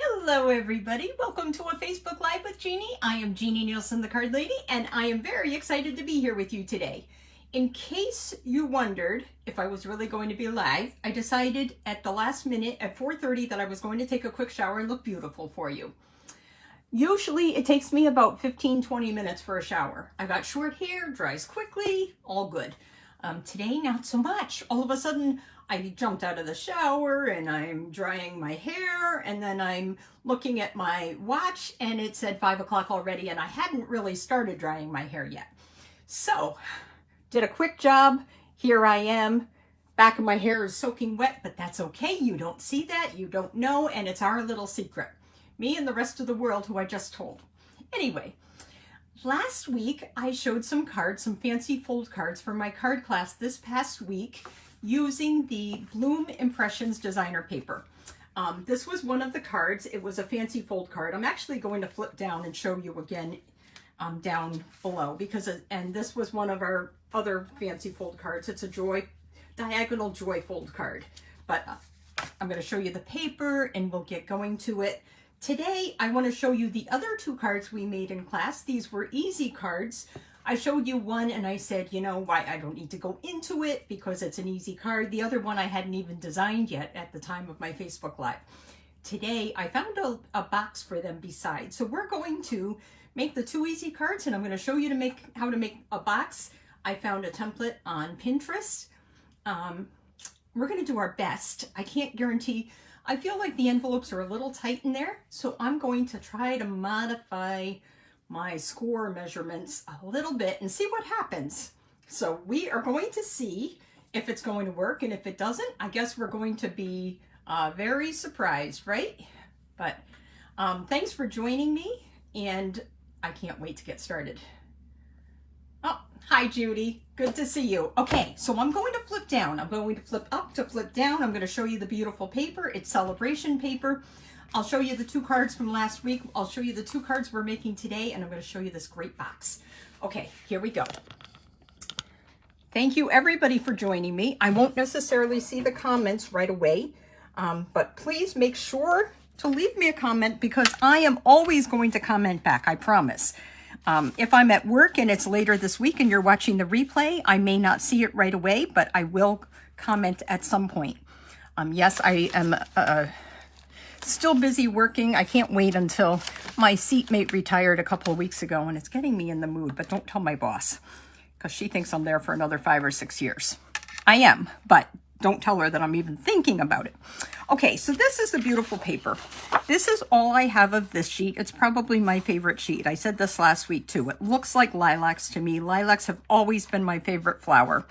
Hello everybody, welcome to a Facebook Live with Jeannie. I am Jeannie Nielsen, the card lady, and I am very excited to be here with you today. In case you wondered if I was really going to be live, I decided at the last minute at 4:30 that I was going to take a quick shower and look beautiful for you. Usually it takes me about 15-20 minutes for a shower. I got short hair, dries quickly, all good. Today, not so much. All of a sudden, I jumped out of the shower and I'm drying my hair, and then I'm looking at my watch and it said 5 o'clock already, and I hadn't really started drying my hair yet. So, did a quick job. Here I am. Back of my hair is soaking wet, but that's okay. You don't see that, you don't know, and it's our little secret. Me and the rest of the world who I just told. Anyway, last week I showed some cards, some fancy fold cards for my card class this past week using the Bloom Impressions designer paper. This was one of the cards. It was a fancy fold card. I'm actually going to flip down and show you again down below and this was one of our other fancy fold cards. It's a diagonal joy fold card, but I'm going to show you the paper and we'll get going to it. Today, I want to show you the other two cards we made in class. These were easy cards. I showed you one and I said, you know, why I don't need to go into it because it's an easy card. The other one I hadn't even designed yet at the time of my Facebook Live. Today, I found a box for them besides. So we're going to make the two easy cards and I'm going to show you how to make a box. I found a template on Pinterest. We're going to do our best. I can't guarantee. I feel like the envelopes are a little tight in there, so I'm going to try to modify my score measurements a little bit and see what happens. So we are going to see if it's going to work, and if it doesn't, I guess we're going to be very surprised, right? But thanks for joining me, and I can't wait to get started. Oh, hi Judy, good to see you. Okay, so I'm going to flip down. I'm going to flip up to flip down. I'm going to show you the beautiful paper. It's celebration paper. I'll show you the two cards from last week. I'll show you the two cards we're making today, and I'm going to show you this great box. Okay, here we go. Thank you everybody for joining me. I won't necessarily see the comments right away, but please make sure to leave me a comment because I am always going to comment back, I promise. If I'm at work and it's later this week and you're watching the replay, I may not see it right away, but I will comment at some point. Yes, I am still busy working. I can't wait until my seatmate retired a couple of weeks ago, and it's getting me in the mood, but don't tell my boss because she thinks I'm there for another 5 or 6 years. I am, but don't tell her that I'm even thinking about it. Okay, so this is the beautiful paper. This is all I have of this sheet. It's probably my favorite sheet. I said this last week too. It looks like lilacs to me. Lilacs have always been my favorite flower.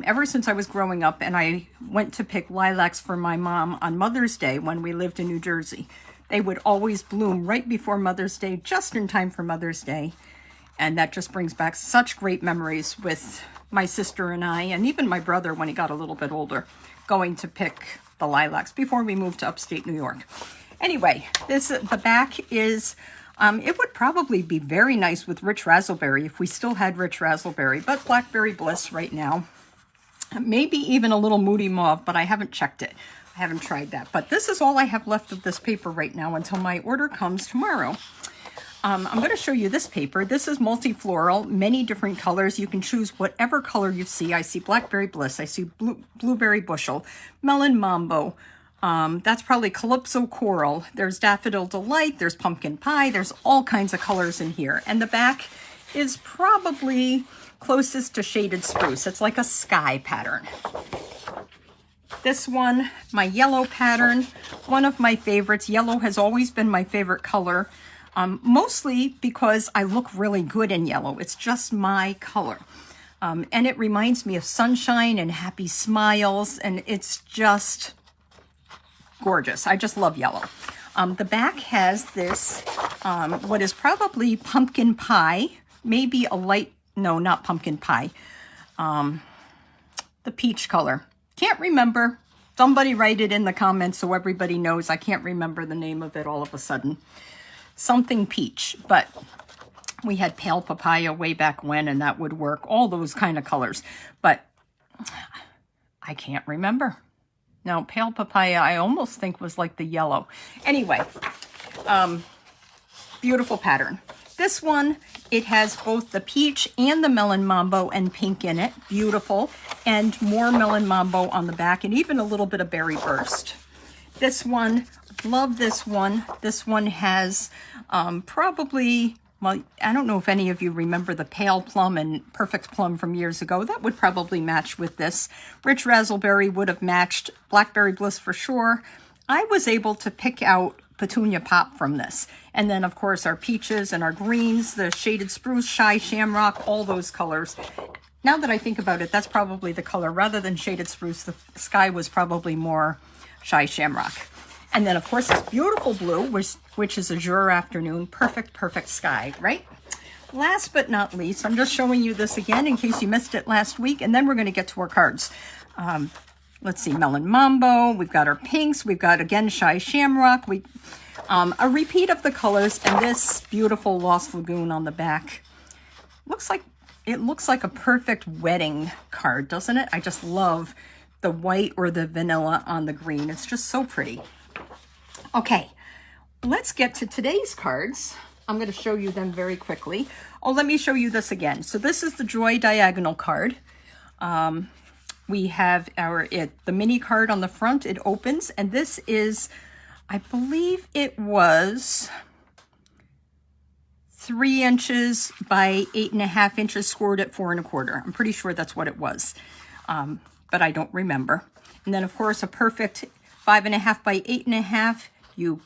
Ever since I was growing up, and I went to pick lilacs for my mom on Mother's Day when we lived in New Jersey. They would always bloom right before Mother's Day, just in time for Mother's Day. And that just brings back such great memories with my sister and I, and even my brother when he got a little bit older, going to pick the lilacs before we moved to upstate New York. Anyway, the back is, it would probably be very nice with rich raspberry if we still had rich raspberry, but blackberry bliss right now. Maybe even a little moody mauve, but I haven't checked it. I haven't tried that. But this is all I have left of this paper right now until my order comes tomorrow. I'm going to show you this paper. This is multi-floral, many different colors. You can choose whatever color you see. I see blackberry bliss. I see blueberry bushel, melon mambo. That's probably calypso coral. There's daffodil delight. There's pumpkin pie. There's all kinds of colors in here. And the back is probably closest to shaded spruce. It's like a sky pattern. This one, my yellow pattern, one of my favorites. Yellow has always been my favorite color. Mostly because I look really good in yellow. It's just my color. And it reminds me of sunshine and happy smiles, and it's just gorgeous. I just love yellow. The back has this, what is probably pumpkin pie, maybe a light, no, not pumpkin pie, the peach color. Can't remember. Somebody write it in the comments so everybody knows. I can't remember the name of it all of a sudden. Something peach, but we had pale papaya way back when, and that would work. All those kind of colors, but I can't remember. Now, pale papaya, I almost think was like the yellow. Anyway, beautiful pattern. This one, it has both the peach and the melon mambo and pink in it. Beautiful. And more melon mambo on the back, and even a little bit of berry burst. This one, love this one. This one has probably, well, I don't know if any of you remember the pale plum and perfect plum from years ago. That would probably match with this. Rich raspberry would have matched. Blackberry bliss for sure. I was able to pick out petunia pop from this. And then, of course, our peaches and our greens, the shaded spruce, shy shamrock, all those colors. Now that I think about it, that's probably the color. Rather than shaded spruce, the sky was probably more shy shamrock. And then, of course, this beautiful blue, which is Azure Afternoon. Perfect, perfect sky, right? Last but not least, I'm just showing you this again in case you missed it last week, and then we're going to get to our cards. Let's see, Melon Mambo, we've got our pinks, we've got, again, Shy Shamrock, a repeat of the colors, and this beautiful Lost Lagoon on the back. It looks like a perfect wedding card, doesn't it? I just love the white or the vanilla on the green. It's just so pretty. Okay, let's get to today's cards. I'm going to show you them very quickly. Oh, let me show you this again. So this is the Joy Diagonal card. We have the mini card on the front. It opens, and this is, I believe it was 3 inches by 8.5 inches, scored at 4 1/4. I'm pretty sure that's what it was, but I don't remember. And then, of course, a perfect 5.5 by 8.5. You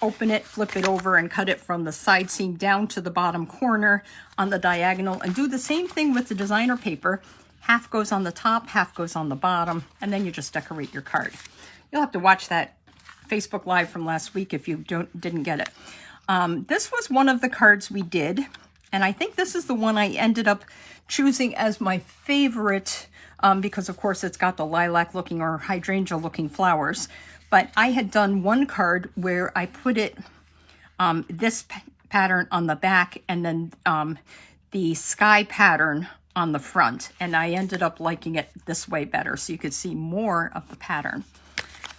open it, flip it over, and cut it from the side seam down to the bottom corner on the diagonal, and do the same thing with the designer paper. Half goes on the top, half goes on the bottom, and then you just decorate your card. You'll have to watch that Facebook Live from last week if you didn't get it. This was one of the cards we did, and I think this is the one I ended up choosing as my favorite because, of course, it's got the lilac-looking or hydrangea-looking flowers. But I had done one card where I put it, this pattern on the back, and then the sky pattern on the front, and I ended up liking it this way better, so you could see more of the pattern.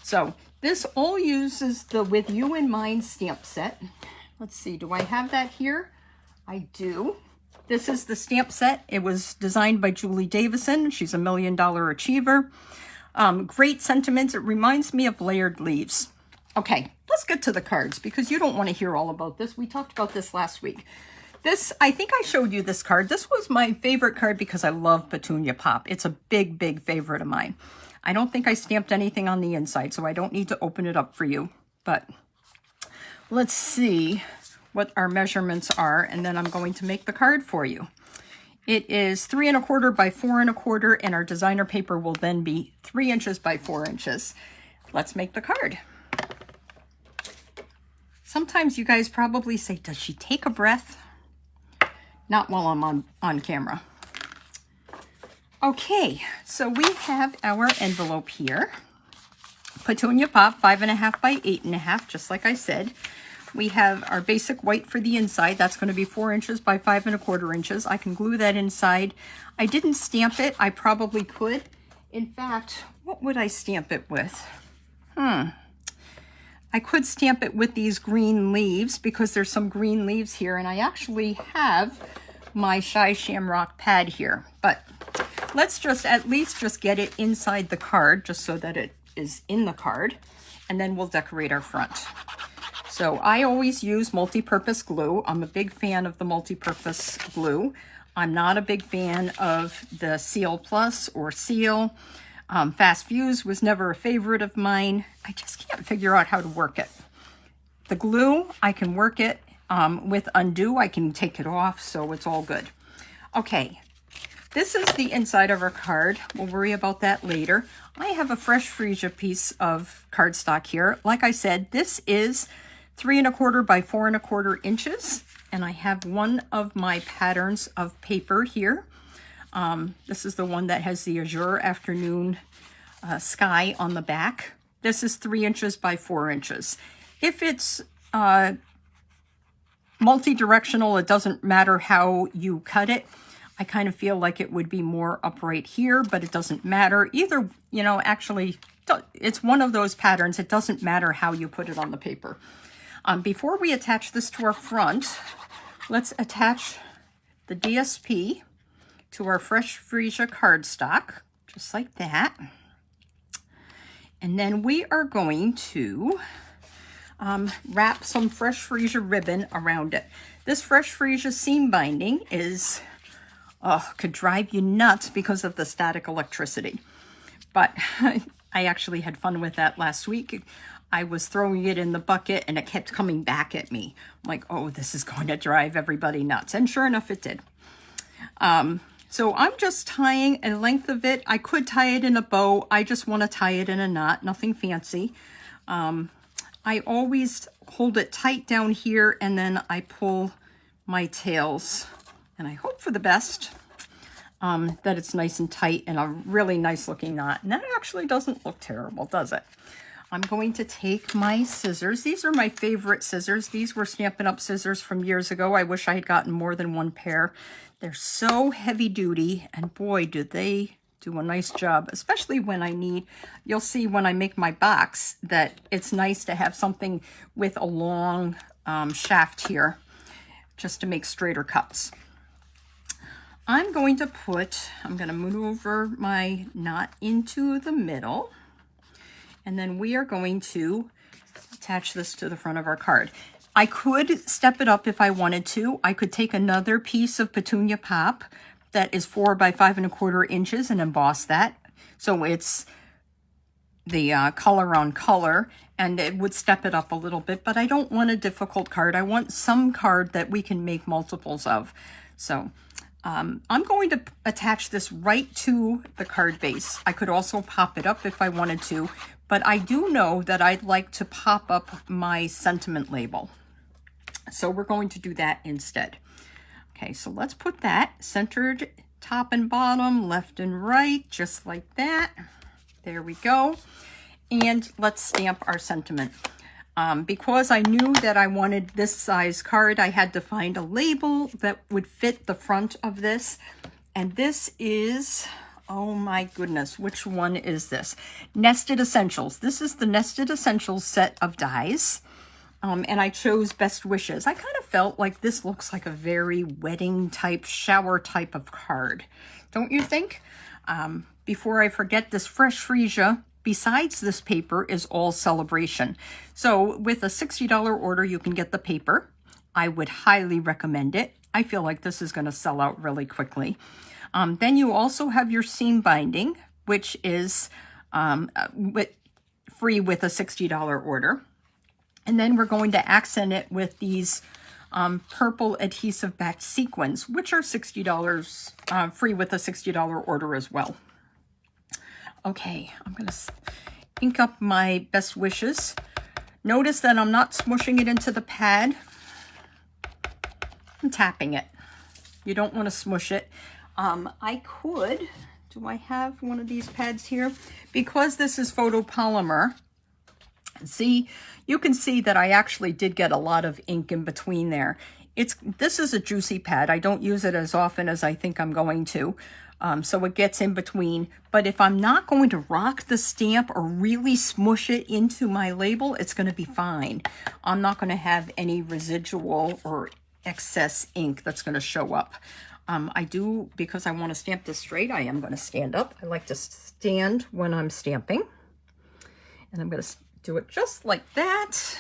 So this all uses the With You in Mind stamp set. Let's see, do I have that here? I do. This is the stamp set. It was designed by Julie Davison. She's a $1 Million Achiever. Great sentiments. It reminds me of layered leaves. Okay, let's get to the cards because you don't want to hear all about this. We talked about this last week. This, I think I showed you this card. This was my favorite card because I love Petunia Pop. It's a big, big favorite of mine. I don't think I stamped anything on the inside, so I don't need to open it up for you. But let's see what our measurements are, and then I'm going to make the card for you. It is 3 1/4 by 4 1/4, and our designer paper will then be 3 inches by 4 inches. Let's make the card. Sometimes you guys probably say, does she take a breath? Not while I'm on camera. Okay, so we have our envelope here. Petunia Pop, 5.5 by 8.5, just like I said. We have our basic white for the inside. That's going to be 4 inches by 5 1/4 inches. I can glue that inside. I didn't stamp it. I probably could. In fact, what would I stamp it with? I could stamp it with these green leaves because there's some green leaves here, and I actually have my Shy Shamrock pad here. But let's just at least just get it inside the card just so that it is in the card, and then we'll decorate our front. So I always use multi-purpose glue. I'm a big fan of the multi-purpose glue. I'm not a big fan of the Seal Plus or Seal. Fast Fuse was never a favorite of mine. I just can't figure out how to work it. The glue, I can work it with undo. I can take it off, so it's all good. Okay, this is the inside of our card. We'll worry about that later. I have a fresh freesia piece of cardstock here. Like I said, this is 3 1/4 by 4 1/4 inches, and I have one of my patterns of paper here. This is the one that has the Azure Afternoon sky on the back. This is 3 inches by 4 inches. If it's multi-directional, it doesn't matter how you cut it. I kind of feel like it would be more upright here, but it doesn't matter. Either, you know, actually, it's one of those patterns. It doesn't matter how you put it on the paper. Before we attach this to our front, let's attach the DSP to our Fresh Freesia cardstock, just like that. And then we are going to wrap some Fresh Freesia ribbon around it. This Fresh Freesia seam binding is, could drive you nuts because of the static electricity. But I actually had fun with that last week. I was throwing it in the bucket and it kept coming back at me. I'm like, oh, this is going to drive everybody nuts. And sure enough, it did. So I'm just tying a length of it. I could tie it in a bow. I just want to tie it in a knot, nothing fancy. I always hold it tight down here and then I pull my tails. And I hope for the best that it's nice and tight and a really nice looking knot. And that actually doesn't look terrible, does it? I'm going to take my scissors. These are my favorite scissors. These were Stampin' Up! Scissors from years ago. I wish I had gotten more than one pair. They're so heavy duty, and boy, do they do a nice job, especially when I need, you'll see when I make my box that it's nice to have something with a long shaft here just to make straighter cuts. I'm going to maneuver my knot into the middle. And then we are going to attach this to the front of our card. I could step it up if I wanted to. I could take another piece of Petunia Pop that is 4 by 5 1/4 inches and emboss that. So it's the color on color, and it would step it up a little bit, but I don't want a difficult card. I want some card that we can make multiples of. So I'm going to attach this right to the card base. I could also pop it up if I wanted to, but I do know that I'd like to pop up my sentiment label. So we're going to do that instead. Okay, so let's put that centered top and bottom, left and right, just like that. There we go. And let's stamp our sentiment. Because I knew that I wanted this size card, I had to find a label that would fit the front of this. And this is, oh my goodness, which one is this? Nested Essentials. This is the Nested Essentials set of dies. And I chose Best Wishes. I kind of felt like this looks like a very wedding type, shower type of card. Don't you think? Before I forget, this Fresh Freesia, besides this paper, is all celebration. So with a $60 order, you can get the paper. I would highly recommend it. I feel like this is going to sell out really quickly. Then you also have your seam binding, which is free with a $60 order. And then we're going to accent it with these purple adhesive backed sequins, which are $60 free with a $60 order as well. Okay, I'm going to ink up my Best Wishes. Notice that I'm not smushing it into the pad. I'm tapping it. You don't want to smush it. I could, do I have one of these pads here? Because this is photopolymer, see, you can see that I actually did get a lot of ink in between there. This is a juicy pad. I don't use it as often as I think I'm going to. So it gets in between. But if I'm not going to rock the stamp or really smush it into my label, it's going to be fine. I'm not going to have any residual or excess ink that's going to show up. I do, because I want to stamp this straight, I am going to stand up. I like to stand when I'm stamping. And I'm going to do it just like that.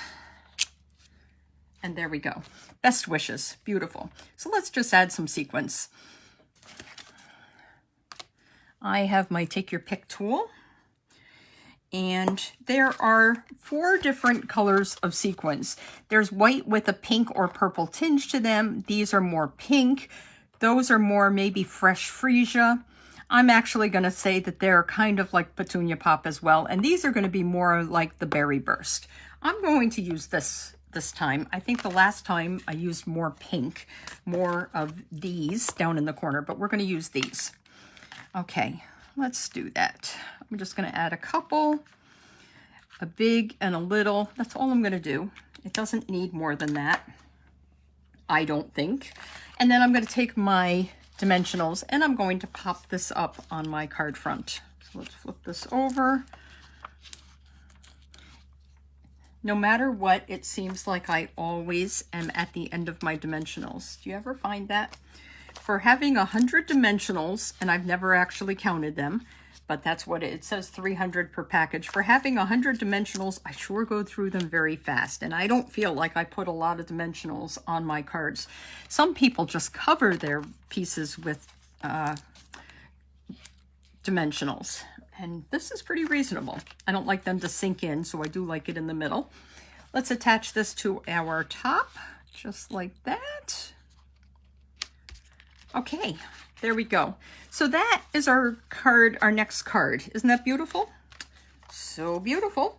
And there we go. Best Wishes. Beautiful. So let's just add some sequins. I have my Take Your Pick tool. And there are 4 different colors of sequins. There's white with a pink or purple tinge to them. These are more pink. Those are more maybe Fresh Freesia. I'm actually going to say that they're kind of like Petunia Pop as well. And these are going to be more like the Berry Burst. I'm going to use this time. I think the last time I used more pink, more of these down in the corner, but we're going to use these. Okay, let's do that. I'm just going to add a couple, a big and a little. That's all I'm going to do. It doesn't need more than that, I don't think. And then I'm going to take my dimensionals and I'm going to pop this up on my card front. So let's flip this over. No matter what, it seems like I always am at the end of my dimensionals. Do you ever find that? For having 100 dimensionals, and I've never actually counted them, but that's what it says, 300 per package. For having 100 dimensionals, I sure go through them very fast, and I don't feel like I put a lot of dimensionals on my cards. Some people just cover their pieces with dimensionals, and this is pretty reasonable. I don't like them to sink in, so I do like it in the middle. Let's attach this to our top, just like that. Okay, there we go. So that is our card, our next card. Isn't that beautiful? So beautiful.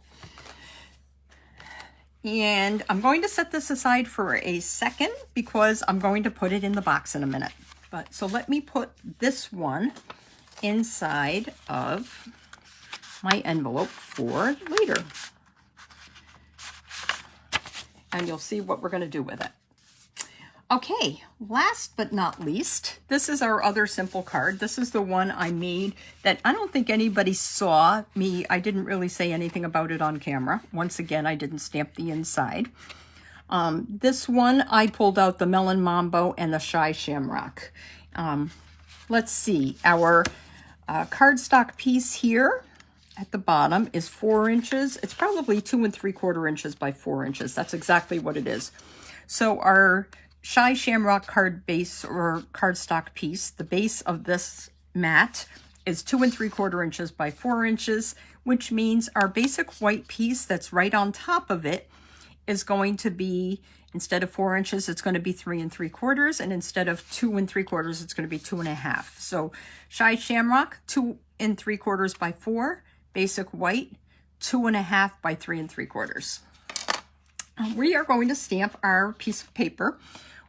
And I'm going to set this aside for a second because I'm going to put it in the box in a minute. But so let me put this one inside of my envelope for later. And you'll see what we're going to do with it. Okay, last but not least, this is our other simple card. This is the one I made that I don't think anybody saw me. I didn't really say anything about it on camera. Once again, I didn't stamp the inside. This one, I pulled out the Melon Mambo and the Shy Shamrock. Let's see, our cardstock piece here at the bottom is 4 inches. It's probably 2 3/4 inches by 4 inches. That's exactly what it is. So our Shy Shamrock card base or cardstock piece, the base of this mat is 2 3/4 inches by 4 inches, which means our basic white piece that's right on top of it is going to be, instead of 4 inches, it's going to be 3 3/4, and instead of 2 3/4, it's going to be 2 1/2. So Shy Shamrock, 2 3/4 by 4, basic white, 2 1/2 by 3 3/4. We are going to stamp our piece of paper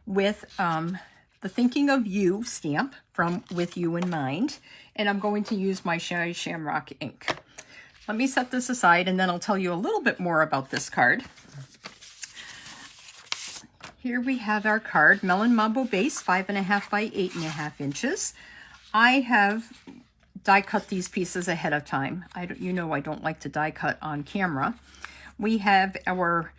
with the Thinking of You stamp from With You in Mind, and I'm going to use my Shy Shamrock ink. Let me set this aside and then I'll tell you a little bit more about this card. Here we have our card, Melon Mambo base, 5 1/2 by 8 1/2 inches. I have die cut these pieces ahead of time. You know I don't like to die cut on camera. We have our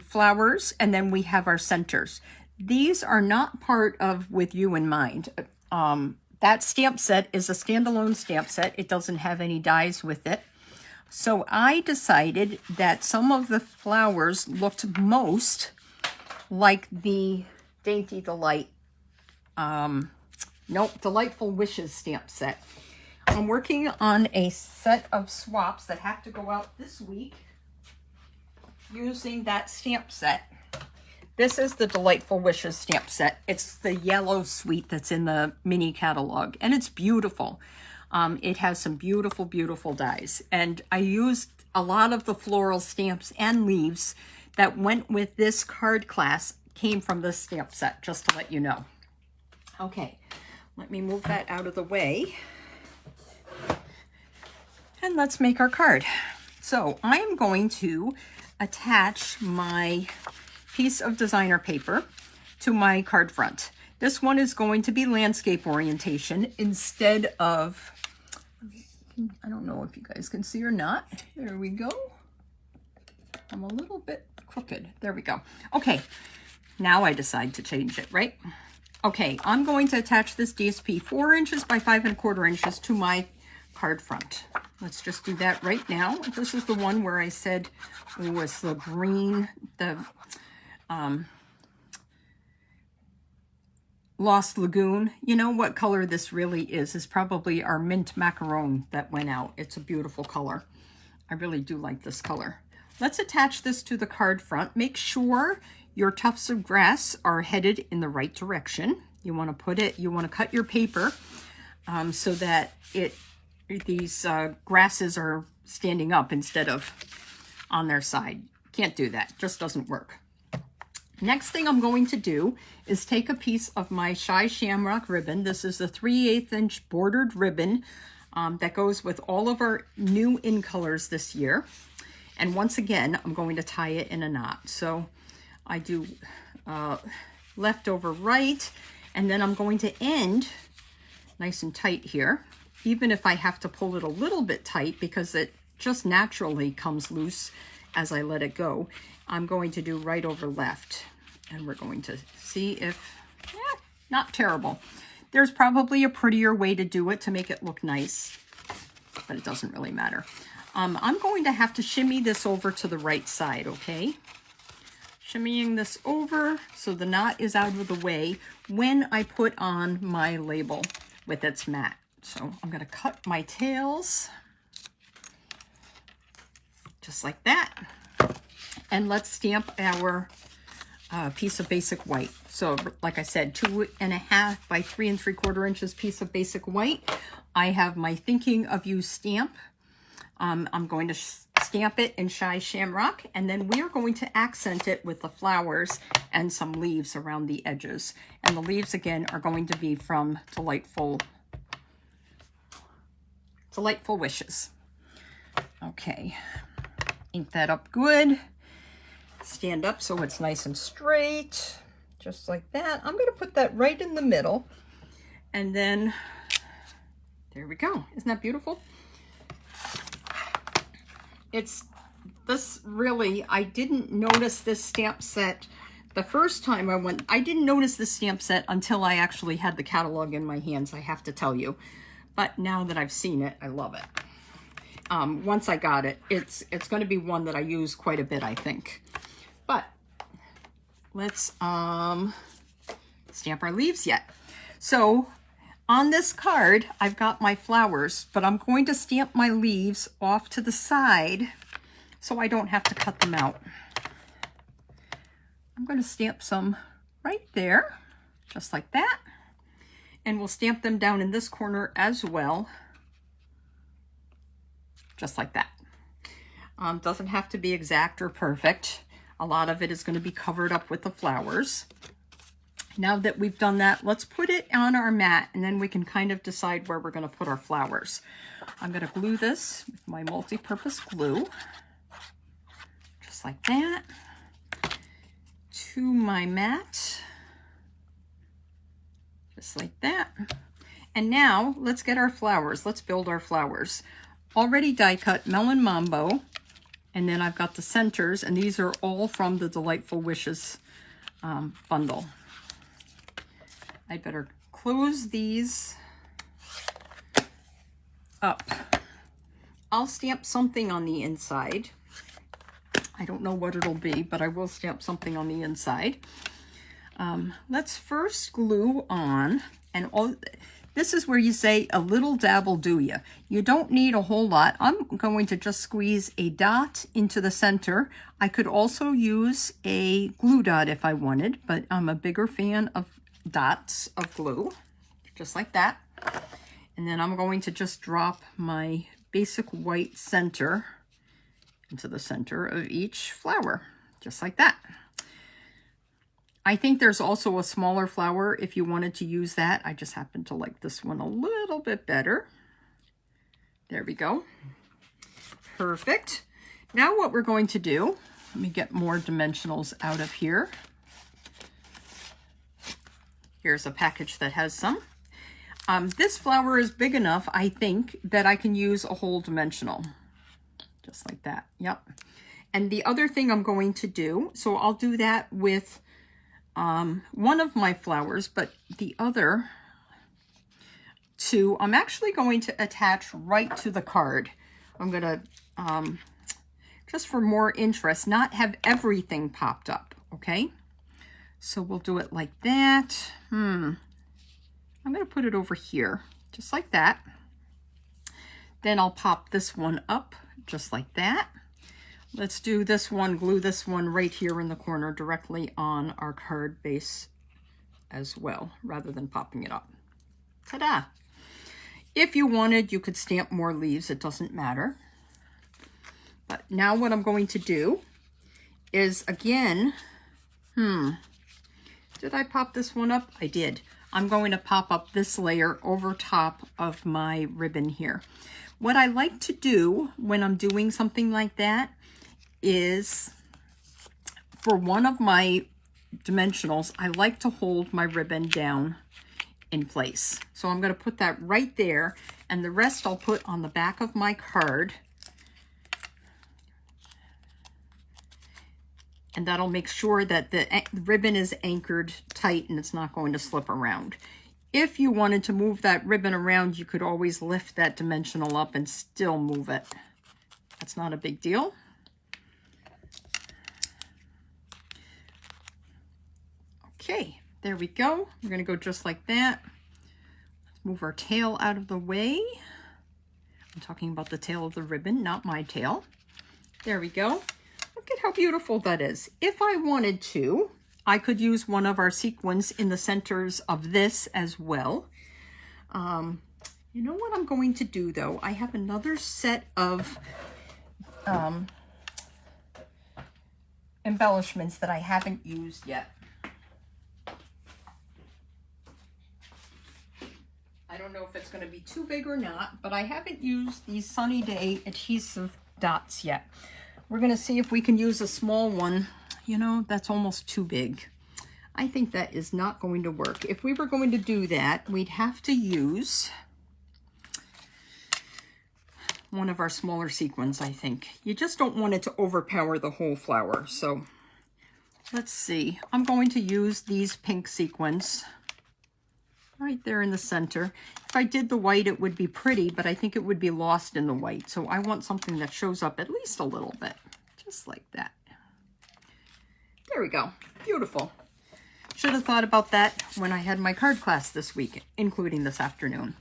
flowers, and then we have our centers. These are not part of With You in Mind. That stamp set is a standalone stamp set. It doesn't have any dies with it. So I decided that some of the flowers looked most like the Dainty Delight, Delightful Wishes stamp set. I'm working on a set of swaps that have to go out this week using that stamp set. This is the Delightful Wishes stamp set. It's the yellow suite that's in the mini catalog, and it's beautiful. It has some beautiful, beautiful dies. And I used a lot of the floral stamps and leaves that went with this card class came from this stamp set, just to let you know. Okay, let me move that out of the way. And let's make our card. So I am going to attach my piece of designer paper to my card front. This one is going to be landscape orientation instead of, I don't know if you guys can see or not. There we go. I'm a little bit crooked. There we go. Okay, now I decide to change it, right? Okay, I'm going to attach this DSP 4 inches by 5 1/4 inches to my card front. Let's just do that right now. This is the one where I said it was the green, the Lost Lagoon. You know what color this really is? It's probably our mint macaron that went out. It's a beautiful color. I really do like this color. Let's attach this to the card front. Make sure your tufts of grass are headed in the right direction. You want to cut your paper so that these grasses are standing up instead of on their side. Can't do that, just doesn't work. Next thing I'm going to do is take a piece of my Shy Shamrock ribbon. This is the 3/8 inch bordered ribbon that goes with all of our new in colors this year. And once again, I'm going to tie it in a knot. So I do left over right, and then I'm going to end nice and tight here, even if I have to pull it a little bit tight because it just naturally comes loose as I let it go. I'm going to do right over left, and we're going to see if, not terrible. There's probably a prettier way to do it to make it look nice, but it doesn't really matter. I'm going to have to shimmy this over to the right side, okay? Shimmying this over so the knot is out of the way when I put on my label with its mat. So I'm going to cut my tails just like that. And let's stamp our piece of basic white. So like I said, 2.5 by 3 3/4 inches piece of basic white. I have my Thinking of You stamp. I'm going to stamp it in Shy Shamrock, and then we're going to accent it with the flowers and some leaves around the edges. And the leaves again are going to be from Delightful Wishes. Okay, ink that up good. Stand up so it's nice and straight, just like that. I'm going to put that right in the middle, and then there we go. Isn't that beautiful? It's this really, I didn't notice this stamp set the first time I went. I didn't notice this stamp set until I actually had the catalog in my hands, I have to tell you. But now that I've seen it, I love it. Once I got it, it's going to be one that I use quite a bit, I think. But let's stamp our leaves yet. So on this card, I've got my flowers, but I'm going to stamp my leaves off to the side so I don't have to cut them out. I'm going to stamp some right there, just like that. And we'll stamp them down in this corner as well, just like that. Doesn't have to be exact or perfect. A lot of it is going to be covered up with the flowers. Now that we've done that, let's put it on our mat, and then we can kind of decide where we're going to put our flowers. I'm going to glue this with my multi-purpose glue, just like that, to my mat, just like that. And now let's get our flowers. Let's build our flowers. Already die cut Melon Mambo, and then I've got the centers, and these are all from the Delightful Wishes bundle. I better close these up. I'll stamp something on the inside. I don't know what it'll be, but I will stamp something on the inside. Let's first glue on, and this is where you say a little dab will do ya. You don't need a whole lot. I'm going to just squeeze a dot into the center. I could also use a glue dot if I wanted, but I'm a bigger fan of dots of glue, just like that. And then I'm going to just drop my basic white center into the center of each flower, just like that. I think there's also a smaller flower if you wanted to use that. I just happen to like this one a little bit better. There we go. Perfect. Now what we're going to do, let me get more dimensionals out of here. Here's a package that has some. This flower is big enough, I think, that I can use a whole dimensional. Just like that, yep. And the other thing I'm going to do, so I'll do that with one of my flowers, but the other two, I'm actually going to attach right to the card. I'm gonna, just for more interest, not have everything popped up, okay? So we'll do it like that. I'm going to put it over here, just like that. Then I'll pop this one up, just like that. Let's do this one, glue this one right here in the corner directly on our card base as well, rather than popping it up. Ta-da! If you wanted, you could stamp more leaves. It doesn't matter. But now what I'm going to do is, again, did I pop this one up? I did. I'm going to pop up this layer over top of my ribbon here. What I like to do when I'm doing something like that is, for one of my dimensionals, I like to hold my ribbon down in place. So I'm going to put that right there, and the rest I'll put on the back of my card. And that'll make sure that the ribbon is anchored tight and it's not going to slip around. If you wanted to move that ribbon around, you could always lift that dimensional up and still move it. That's not a big deal. Okay, there we go. We're going to go just like that. Move our tail out of the way. I'm talking about the tail of the ribbon, not my tail. There we go. Look at how beautiful that is. If I wanted to, I could use one of our sequins in the centers of this as well. You know what I'm going to do though? I have another set of embellishments that I haven't used yet. I don't know if it's going to be too big or not, but I haven't used these Sunny Day adhesive dots yet. We're going to see if we can use a small one. You know, that's almost too big. I think that is not going to work. If we were going to do that, we'd have to use one of our smaller sequins, I think. You just don't want it to overpower the whole flower. So let's see. I'm going to use these pink sequins right there in the center. If I did the white, it would be pretty, but I think it would be lost in the white. So I want something that shows up at least a little bit, just like that. There we go. Beautiful. Should have thought about that when I had my card class this week, including this afternoon.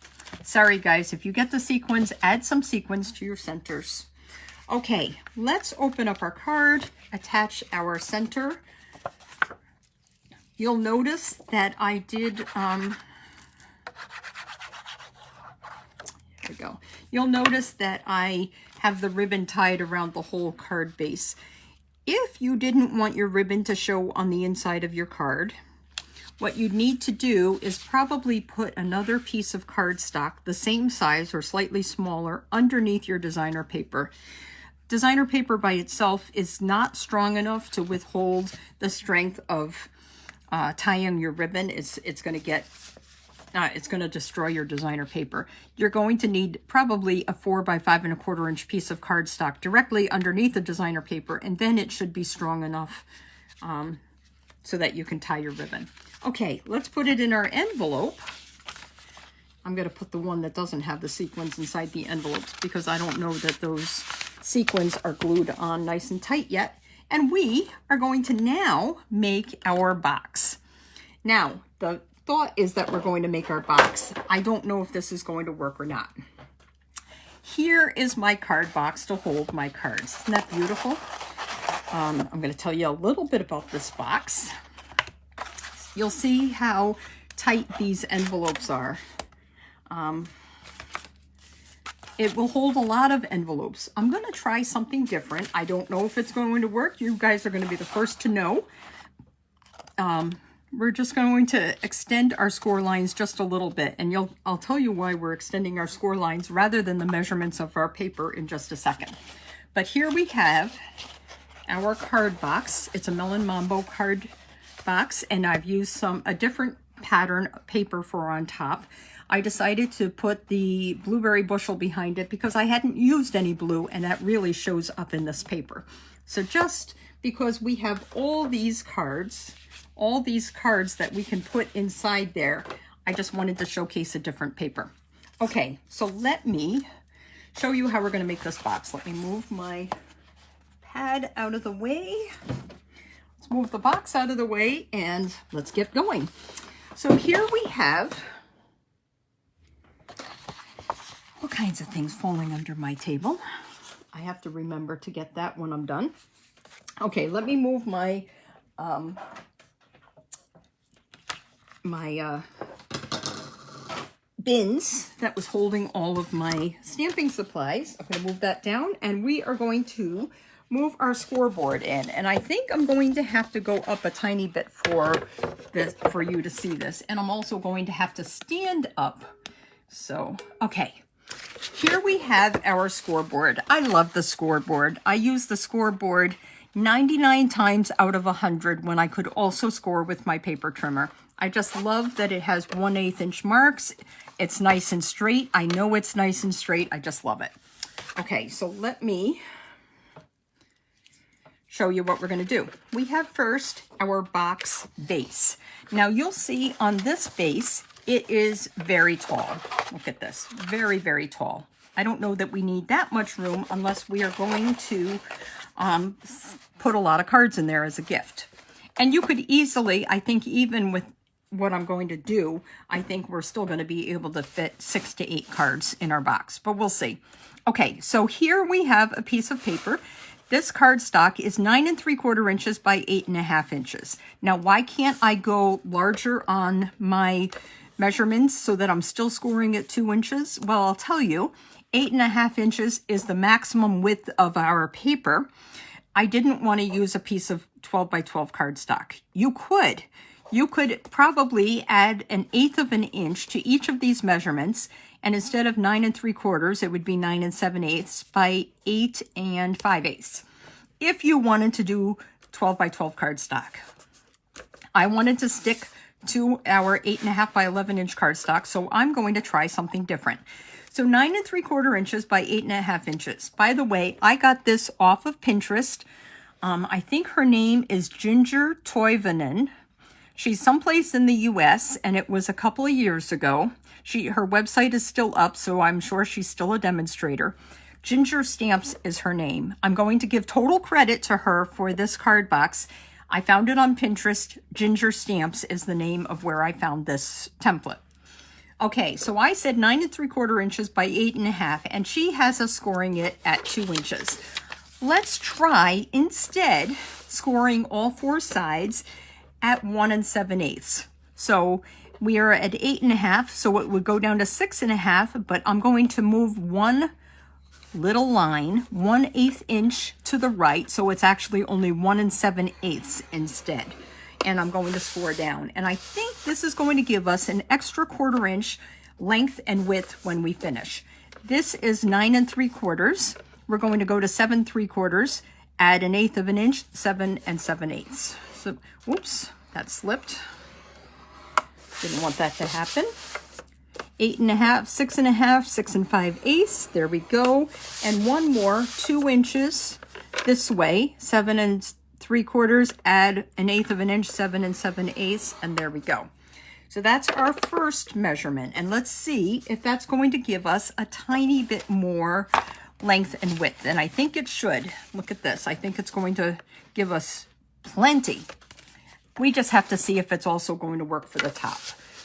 Sorry guys, if you get the sequins, add some sequins to your centers. Okay, let's open up our card, attach our center. You'll notice that I did, there we go. You'll notice that I have the ribbon tied around the whole card base. If you didn't want your ribbon to show on the inside of your card, what you'd need to do is probably put another piece of cardstock, the same size or slightly smaller, underneath your designer paper. Designer paper by itself is not strong enough to withhold the strength of tying your ribbon. It's going to destroy your designer paper. You're going to need probably a 4 by 5 1/4 inch piece of cardstock directly underneath the designer paper, and then it should be strong enough so that you can tie your ribbon. Okay, let's put it in our envelope. I'm going to put the one that doesn't have the sequins inside the envelopes because I don't know that those sequins are glued on nice and tight yet. And we are going to now make our box. Now, the thought is that we're going to make our box. I don't know if this is going to work or not. Here is my card box to hold my cards. Isn't that beautiful? I'm going to tell you a little bit about this box. You'll see how tight these envelopes are. It will hold a lot of envelopes. I'm going to try something different. I don't know if it's going to work. You guys are going to be the first to know. We're just going to extend our score lines just a little bit, and I'll tell you why we're extending our score lines rather than the measurements of our paper in just a second. But here we have our card box. It's a Melon Mambo card box, and I've used a different pattern paper for on top. I decided to put the blueberry bushel behind it because I hadn't used any blue, and that really shows up in this paper. So just because we have all these cards that we can put inside there, I just wanted to showcase a different paper. Okay, so let me show you how we're going to make this box. Let me move my pad out of the way. Let's move the box out of the way and let's get going. So here we have all kinds of things falling under my table. I have to remember to get that when I'm done. Okay, let me move my bins that was holding all of my stamping supplies. I'm going to move that down, and we are going to move our scoreboard in. And I think I'm going to have to go up a tiny bit for you to see this. And I'm also going to have to stand up. So, okay. Here we have our scoreboard. I love the scoreboard. I use the scoreboard 99 times out of 100 when I could also score with my paper trimmer. I just love that it has 1/8 inch marks. It's nice and straight. I know it's nice and straight. I just love it. Okay, so let me show you what we're going to do. We have first our box base. Now you'll see on this base, it is very tall. Look at this, very, very tall. I don't know that we need that much room unless we are going to put a lot of cards in there as a gift. And you could easily, I think even with what I'm going to do, I think we're still going to be able to fit 6 to 8 cards in our box, but we'll see. Okay, so here we have a piece of paper. This cardstock is 9 3/4 inches by 8.5 inches. Now, why can't I go larger on my measurements so that I'm still scoring at 2 inches? Well, I'll tell you, 8.5 inches is the maximum width of our paper. I didn't want to use a piece of 12 by 12 cardstock. You could probably add 1/8 of an inch to each of these measurements, and instead of 9 3/4, it would be 9 7/8 by 8 5/8. If you wanted to do 12 by 12 cardstock, I wanted to stick to our 8.5 by 11 inch cardstock, so I'm going to try something different. So 9 3/4 inches by 8.5 inches. By the way, I got this off of Pinterest. I think her name is Ginger Toivonen. She's someplace in the US, and it was a couple of years ago. Her website is still up, so I'm sure she's still a demonstrator. Ginger Stamps is her name. I'm going to give total credit to her for this card box. I found it on Pinterest. Ginger Stamps is the name of where I found this template. Okay, so I said 9 3/4 inches by 8.5, and she has us scoring it at 2 inches. Let's try instead scoring all 4 sides at 1 7/8. So we are at 8.5, so it would go down to 6.5, but I'm going to move one little line 1/8 inch to the right, so it's actually only 1 7/8 instead. And I'm going to score down. And I think this is going to give us an extra 1/4 inch length and width when we finish. This is 9 3/4. We're going to go to 7 3/4, add 1/8 of an inch, 7 7/8. So, whoops, that slipped. Didn't want that to happen. 8.5, 6.5, 6 5/8. There we go. And one more, 2 inches this way, 7 3/4, add 1/8 of an inch, 7 7/8, and there we go. So that's our first measurement. And let's see if that's going to give us a tiny bit more length and width. And I think it should. Look at this. I think it's going to give us plenty. We just have to see if it's also going to work for the top.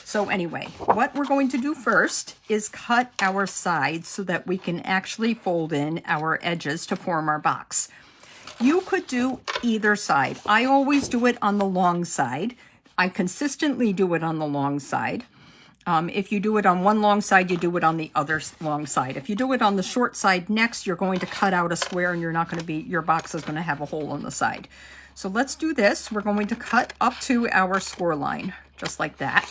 So anyway, what we're going to do first is cut our sides so that we can actually fold in our edges to form our box. You could do either side. I always do it on the long side. I consistently do it on the long side. If you do it on one long side, you do it on the other long side. If you do it on the short side next, you're going to cut out a square and your box is going to have a hole on the side. So let's do this. We're going to cut up to our score line, just like that.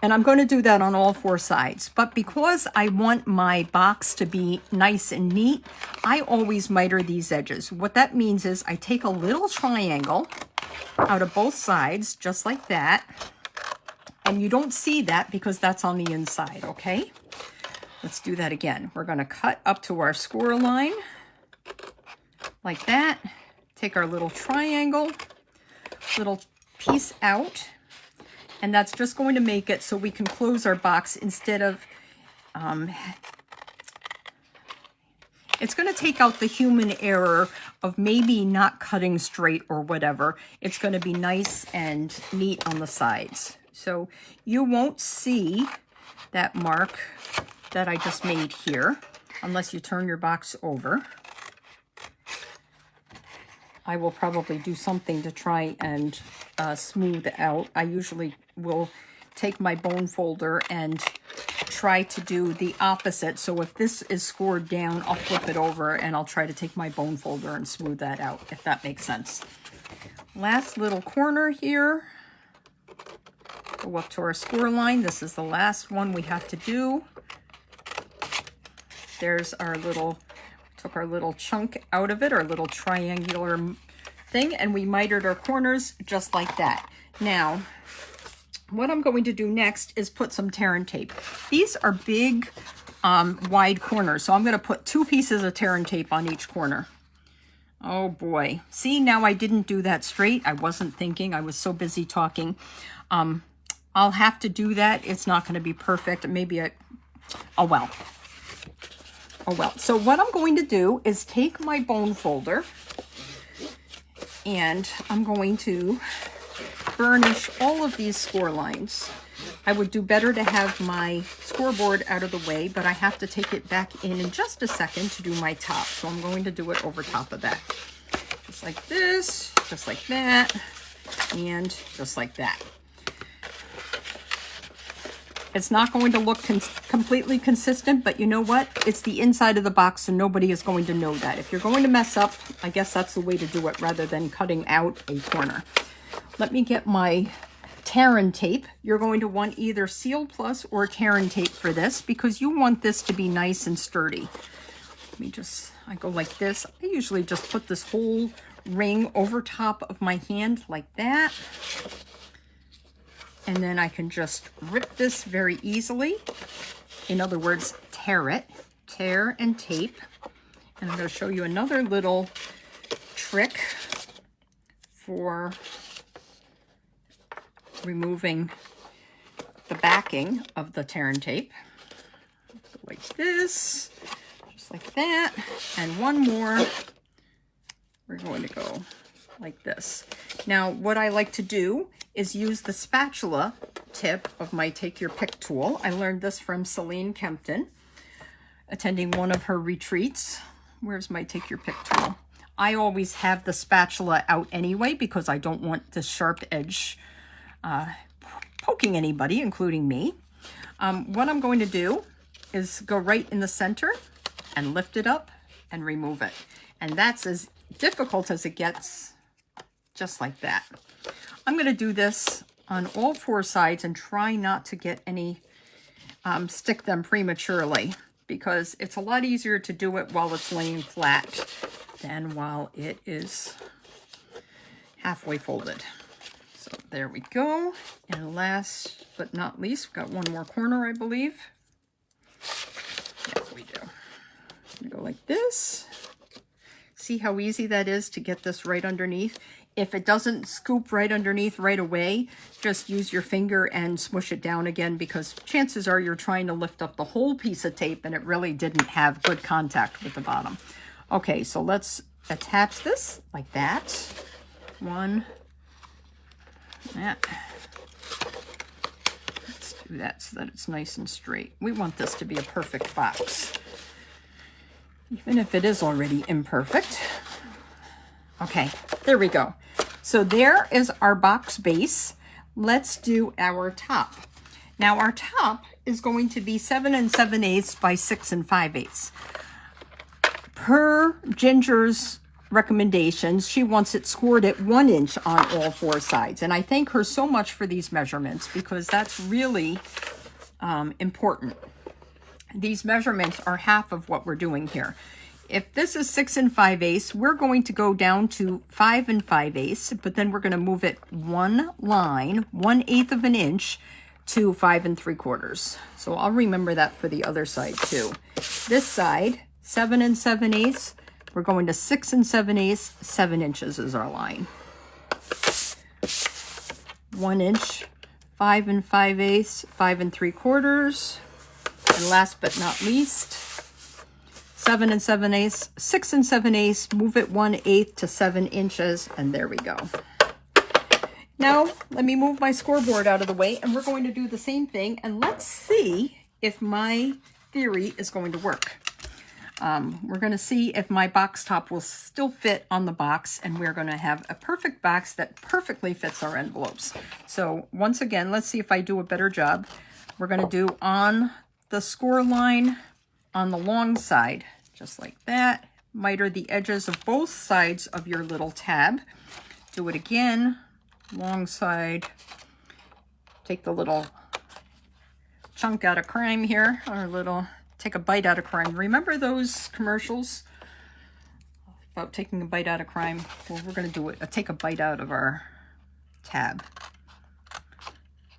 And I'm going to do that on all 4 sides. But because I want my box to be nice and neat, I always miter these edges. What that means is I take a little triangle out of both sides, just like that. And you don't see that because that's on the inside, okay? Let's do that again. We're going to cut up to our score line, like that. Take our little triangle, little piece out. And that's just going to make it so we can close our box instead of, it's going to take out the human error of maybe not cutting straight or whatever. It's going to be nice and neat on the sides. So you won't see that mark that I just made here unless you turn your box over. I will probably do something to try and smooth out. I usually will take my bone folder and try to do the opposite. So if this is scored down, I'll flip it over and I'll try to take my bone folder and smooth that out, if that makes sense. Last little corner here. Go up to our score line. This is the last one we have to do. There's our little, took our little chunk out of it, our little triangular thing, and we mitered our corners just like that. Now, what I'm going to do next is put some tear and tape. These are big, wide corners, so I'm going to put 2 pieces of tear and tape on each corner. Oh boy. See, now I didn't do that straight. I wasn't thinking. I was so busy talking. I'll have to do that. It's not going to be perfect. Maybe oh well. Oh well. So what I'm going to do is take my bone folder and I'm going to burnish all of these score lines. I would do better to have my scoreboard out of the way, but I have to take it back in just a second to do my top. So I'm going to do it over top of that. Just like this, just like that, and just like that. It's not going to look completely consistent, but you know what? It's the inside of the box, so nobody is going to know that. If you're going to mess up, I guess that's the way to do it rather than cutting out a corner. Let me get my Terran tape. You're going to want either Seal Plus or Terran tape for this because you want this to be nice and sturdy. Let me I go like this. I usually just put this whole ring over top of my hand like that. And then I can just rip this very easily. In other words, tear it. Tear and tape. And I'm going to show you another little trick for removing the backing of the Terran tape. Go like this, just like that. And one more, we're going to go like this. Now, what I like to do is use the spatula tip of my Take Your Pick tool. I learned this from Celine Kempton, attending one of her retreats. Where's my Take Your Pick tool? I always have the spatula out anyway because I don't want the sharp edge poking anybody, including me. What I'm going to do is go right in the center and lift it up and remove it. And that's as difficult as it gets, just like that. I'm going to do this on all four sides and try not to get any, stick them prematurely because it's a lot easier to do it while it's laying flat than while it is halfway folded. So there we go. And last but not least, we've got one more corner, I believe. Yeah, we do. We go like this. See how easy that is to get this right underneath? If it doesn't scoop right underneath right away, just use your finger and smush it down again because chances are you're trying to lift up the whole piece of tape and it really didn't have good contact with the bottom. Okay, so let's attach this like that. One. That. Let's do that so that it's nice and straight. We want this to be a perfect box, even if it is already imperfect. Okay, there we go. So there is our box base. Let's do our top. Now our top is going to be 7 7/8 by 6 5/8. Per Ginger's recommendations, she wants it scored at 1 inch on all four sides. And I thank her so much for these measurements because that's really important. These measurements are half of what we're doing here. If this is 6 5/8, we're going to go down to 5 5/8, but then we're going to move it one line, 1/8 of an inch to 5 3/4. So I'll remember that for the other side too. This side, 7 7/8, we're going to 6 7/8, 7 inches is our line. 1 inch, 5 5/8, 5 3/4. And last but not least, 7 7/8, 6 7/8, move it 1/8 to 7 inches, and there we go. Now, let me move my scoreboard out of the way, and we're going to do the same thing, and let's see if my theory is going to work. We're going to see if my box top will still fit on the box, and we're going to have a perfect box that perfectly fits our envelopes. So once again, let's see if I do a better job. We're going to do on the score line on the long side, just like that. Miter the edges of both sides of your little tab. Do it again, long side. Take the little chunk out of crime here, or take a bite out of crime. Remember those commercials about taking a bite out of crime? Well, we're going to do it. Take a bite out of our tab.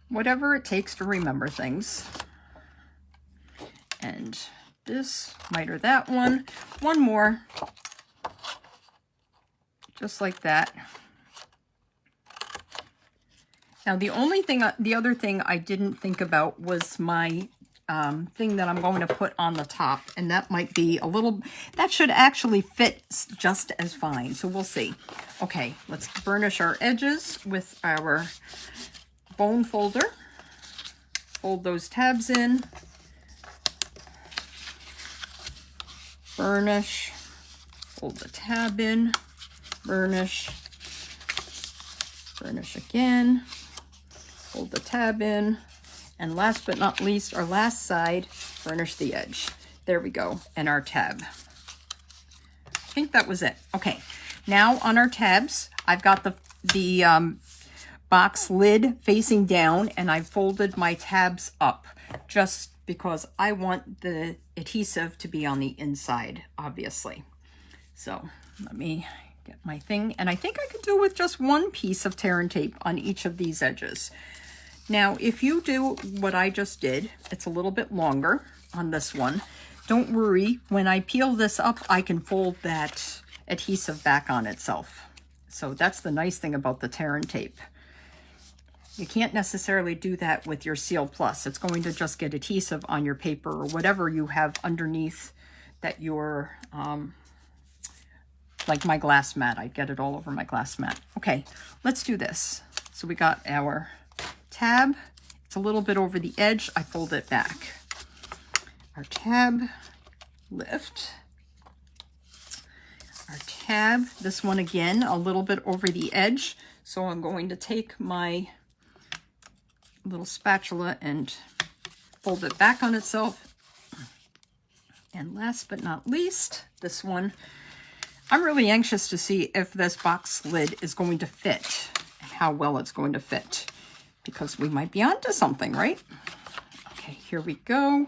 Whatever it takes to remember things. And this, miter that one. One more. just like that. Now the other thing I didn't think about was my thing that I'm going to put on the top, and that might be a little, that should actually fit just as fine, so we'll see. Okay, let's burnish our edges with our bone folder. Fold those tabs in, burnish, fold the tab in, burnish, burnish again, fold the tab in, and last but not least, our last side, burnish the edge. There we go, and our tab. I think that was it. Okay, now on our tabs, I've got the box lid facing down, and I folded my tabs up just because I want the adhesive to be on the inside, obviously. So let me get my thing, and I think I could do with just one piece of tear and tape on each of these edges. Now, if you do what I just did, it's a little bit longer on this one. Don't worry, when I peel this up, I can fold that adhesive back on itself. So that's the nice thing about the tear and tape. You can't necessarily do that with your Seal Plus. It's going to just get adhesive on your paper or whatever you have underneath that you're, like my glass mat. I'd get it all over my glass mat. Okay, let's do this. So we got our tab. It's a little bit over the edge. I fold it back. Our tab, lift. Our tab, this one again, a little bit over the edge. So I'm going to take my little spatula and fold it back on itself. And last but not least, this one, I'm really anxious to see if this box lid is going to fit and how well it's going to fit, because we might be onto something, right? Okay, here we go.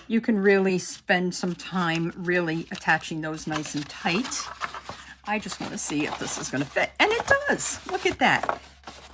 You can really spend some time really attaching those nice and tight. I just want to see if this is going to fit, and it does. Look at that.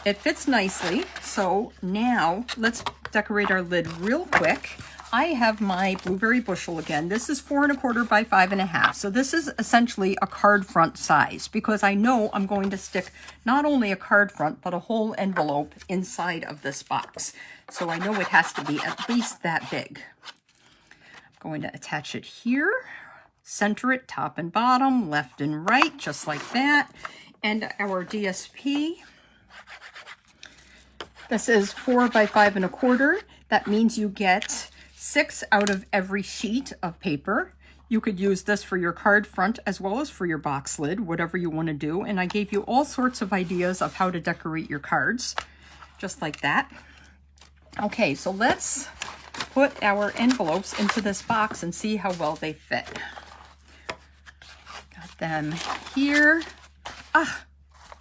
It fits nicely. So now let's decorate our lid real quick. I have my blueberry bushel again. This is 4 1/4 by 5 1/2. So this is essentially a card front size, because I know I'm going to stick not only a card front, but a whole envelope inside of this box. So I know it has to be at least that big. I'm going to attach it here, center it top and bottom, left and right, just like that. And our DSP, this is 4 by 5 1/4. That means you get 6 out of every sheet of paper. You could use this for your card front as well as for your box lid, whatever you want to do. And I gave you all sorts of ideas of how to decorate your cards, just like that. Okay, so let's put our envelopes into this box and see how well they fit. Got them here. Ah,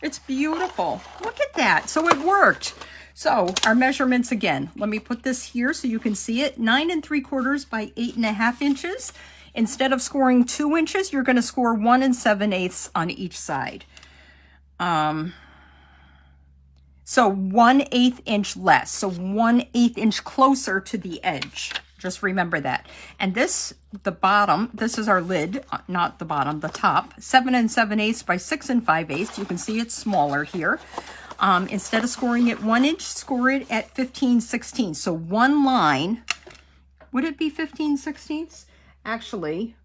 it's beautiful. Look at that. So it worked. So our measurements again, let me put this here so you can see it. 9 3/4 by 8 1/2 inches. Instead of scoring 2 inches, you're going to score 1 7/8 on each side. So 1/8 inch less. So 1/8 inch closer to the edge. Just remember that. And this, the bottom, this is our lid, not the bottom, the top. 7 7/8 by 6 5/8. You can see it's smaller here. Instead of scoring it 1 inch, score it at 15/16. So one line, would it be 15/16? Actually,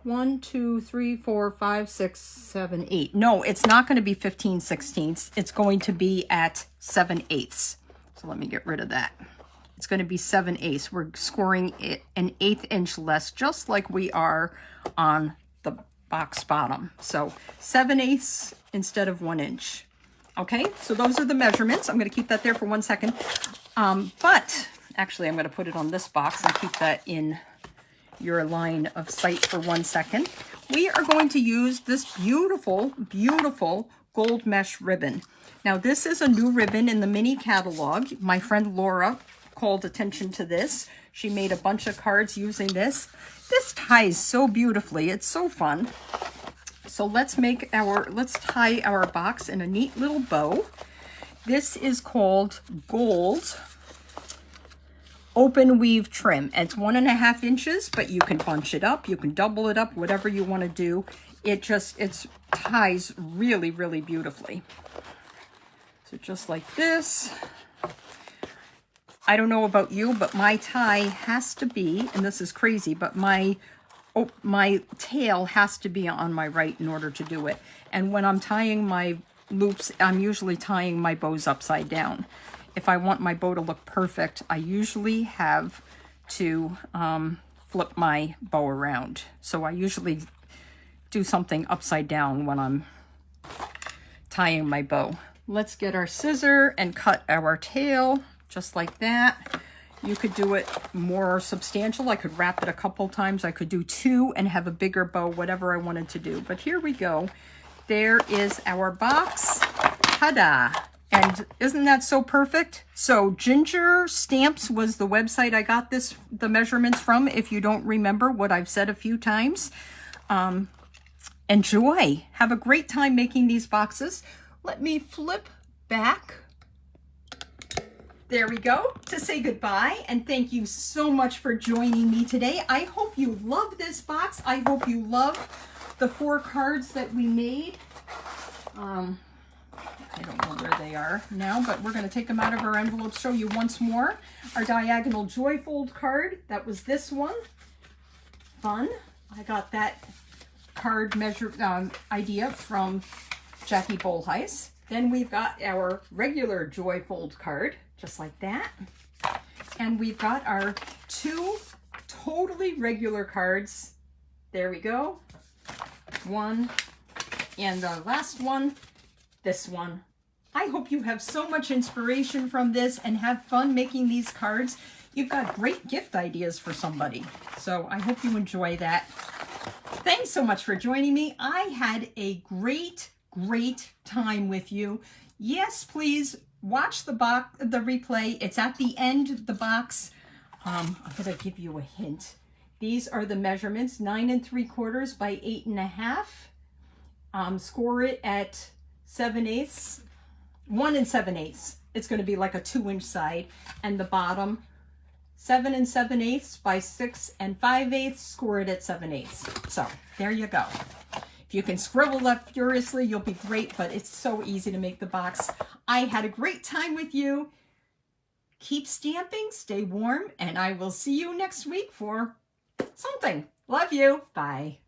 1, 2, 3, 4, 5, 6, 7, 8. No, it's not going to be 15/16. It's going to be at 7/8. So let me get rid of that. It's going to be 7/8. We're scoring it an 1/8 inch less, just like we are on the box bottom. So 7/8 instead of 1 inch. Okay, so those are the measurements. I'm going to keep that there for 1 second. But actually, I'm going to put it on this box and keep that in your line of sight for 1 second. We are going to use this beautiful, beautiful gold mesh ribbon. Now, this is a new ribbon in the mini catalog. My friend Laura called attention to this. She made a bunch of cards using this. This ties so beautifully. It's so fun. So let's tie our box in a neat little bow. This is called Gold Open Weave Trim. It's 1 1/2 inches, but you can bunch it up, you can double it up, whatever you want to do. it ties really, really beautifully. So just like this. I don't know about you, but my tie has to be, and this is crazy, but my tail has to be on my right in order to do it. And when I'm tying my loops, I'm usually tying my bows upside down. If I want my bow to look perfect, I usually have to flip my bow around. So I usually do something upside down when I'm tying my bow. Let's get our scissor and cut our tail just like that. You could do it more substantial. I could wrap it a couple times. I could do 2 and have a bigger bow, whatever I wanted to do. But here we go. There is our box. Ta-da! And isn't that so perfect? So Ginger Stamps was the website I got the measurements from, if you don't remember what I've said a few times. Enjoy. Have a great time making these boxes. Let me flip back. There we go, to say goodbye, and thank you so much for joining me today. I hope you love this box. I hope you love the 4 cards that we made. I don't know where they are now, but we're going to take them out of our envelopes, show you once more. Our diagonal joy fold card, that was this one. Fun. I got that card measure idea from Jackie Bolheis. Then we've got our regular joy fold card, just like that. And we've got our 2 totally regular cards. There we go. 1, and the last one, this one. I hope you have so much inspiration from this and have fun making these cards. You've got great gift ideas for somebody. So I hope you enjoy that. Thanks so much for joining me. I had a great time with you. Yes, please watch the replay. It's at the end of the box. I'm gonna give you a hint. These are the measurements: 9 3/4 by 8 1/2. Score it at 7/8, 1 7/8. It's going to be like a 2-inch side, and the bottom 7 7/8 by 6 5/8. Score it at 7/8. So there you go. If you can scribble that furiously, you'll be great, but it's so easy to make the box. I had a great time with you. Keep stamping, stay warm, and I will see you next week for something. Love you. Bye.